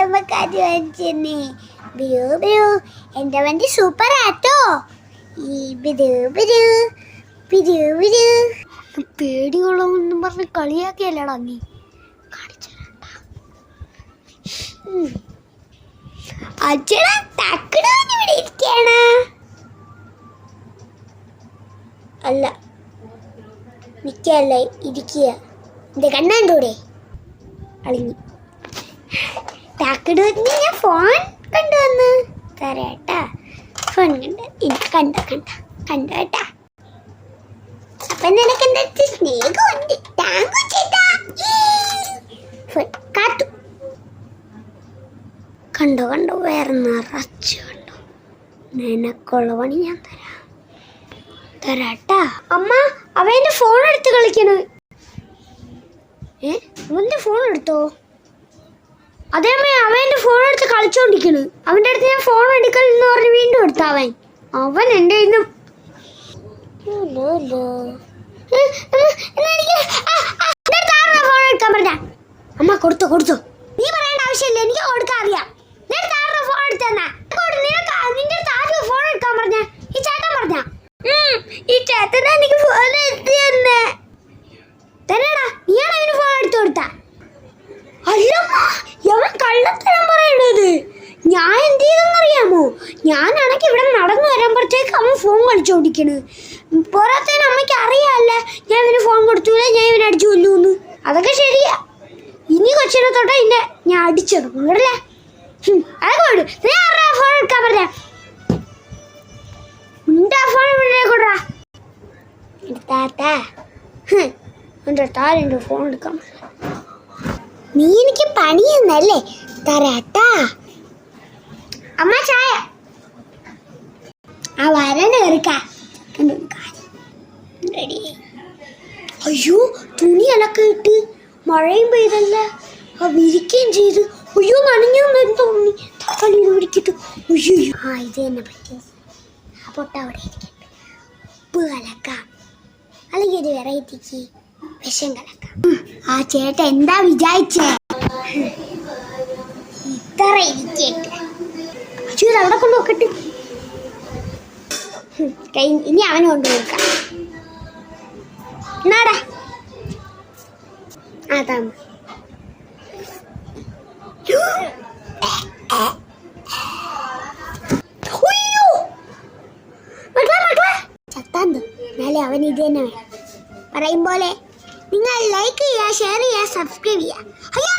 അമ്മക്കാരി വാങ്ങിച്ചെന്നേ. ബിരു ബിരു എൻ്റെ വണ്ടി സൂപ്പർ ആട്ടോ. ഈ ബിരു ബിരു ബിരു ബിരു പേടിയുള്ളതെന്നും പറഞ്ഞ് കളിയാക്കിയല്ലടാ നീ. അച്ഛടാ തക്കടാൻ ഇവിടെ ഇരിക്കണ അല്ല നിക്കല്ല ഇരിക്കുക. എന്റെ കണ്ണാണ്ടൂടെ അളിഞ്ഞു താക്കട് ഞാൻ ഫോൺ കണ്ടുവന്ന് തരാട്ടാ. ഫോൺ കണ്ട കേട്ടാ. അപ്പൊ നിനക്ക് എന്താ സ്നേഹമുണ്ട്. താങ്കു ചേട്ടാ. കാത്തു കണ്ടോ വേറെ നിറച്ച് കണ്ടോ. നിനക്കുള്ള പണി ഞാൻ തരാട്ടാ. അമ്മ അവന്റെ ഫോൺ എടുത്ത് കളിക്കണ്. അവന്റെ ഫോൺ എടുത്തോ? അതേ അമ്മ അവന്റെ ഫോൺ എടുത്ത് കളിച്ചോണ്ടിരിക്കണ്. അവന്റെ അടുത്ത് ഞാൻ ഫോൺ എടുക്കൽ എന്ന് പറഞ്ഞ് വീണ്ടും എടുത്ത അവൻ എന്റെ ഫോൺ എടുക്കാൻ പറഞ്ഞ അമ്മ കൊടുത്തു. നീ പറയേണ്ട ആവശ്യമില്ല, എനിക്ക് കൊടുക്കാൻ അറിയാം. ഫോൺ എടുത്തന്നാ നിന്റെ അടുത്ത് ഫോൺ എടുക്കാൻ പറഞ്ഞ ഈ ചേട്ടൻ പറഞ്ഞ ഈ ചേട്ടനാ എനിക്ക് ഫോൺ എടുത്ത് തന്നെ തന്നെടാ. നീയാണ് അവന് ഫോൺ എടുത്തു കൊടുത്ത. അല്ലമ്മ അവൻ കള്ളത്തരം പറയണത്. ഞാൻ എന്ത് ചെയ്തെന്നറിയാമോ? ഞാനാണെങ്കിൽ ഇവിടെ നടന്നു വരുമ്പോഴത്തേക്ക് അവൻ ഫോൺ കളിച്ചോണ്ടിരിക്കണ്. പോരാത്തതിന് അമ്മയ്ക്ക് അറിയാല്ല ഞാൻ ഇവന് ഫോൺ കൊടുത്തൂല, ഞാൻ ഇവനെ അടിച്ചു കൊല്ലൂന്ന്. അതൊക്കെ ശരിയാ. ഇനി കൊച്ചിനെ തൊട്ടാ ഇന്നെ ഞാൻ അടിച്ചിടും കേട്ടല്ലേ. അതൊക്കെ വേണ്ടു. ഫോൺ എടുക്കാൻ പറഞ്ഞ ഫോൺ കൊടുറാ താത്ത ഫോൺ എടുക്കാൻ. നീ എനിക്ക് പണിയെന്നല്ലേ തരാട്ടാ. അമ്മ ചായ ആ വരണ എടുക്കാ. അയ്യോ തുണി അലക്കെ ഇട്ട് മഴയും പെയ്തല്ല വിരിക്കുകയും ചെയ്ത്. അയ്യോ നനഞ്ഞു തോന്നി. തക്കാളി പിടിക്കിട്ടു. അയ്യോ ഇത് തന്നെ പറ്റി. പൊട്ട അവിടെ ഇരിക്കട്ടെ. ഉപ്പ് കലക്കാം, അല്ലെങ്കിൽ ഒരു വെറൈറ്റിക്ക് വിഷം കലക്കാം. ആ ചേട്ടൻ എന്താ വിചാരിച്ചേ? ഇത്ര ഇരിക്കട്ടെ. അച്ഛൻ അവിടെ കൊണ്ട് നോക്കട്ടെ. ഇനി അവന് കൊണ്ട് കൊടുക്കാം. എന്നാടാ അതാ ചത്താന്തോ. എന്നാലേ അവൻ ഇത് തന്നെ വേണം. പറയും പോലെ നിങ്ങൾ ലൈക്ക് ചെയ്യുക, ഷെയർ ചെയ്യുക, സബ്സ്ക്രൈബ് ചെയ്യുക. അയ്യോ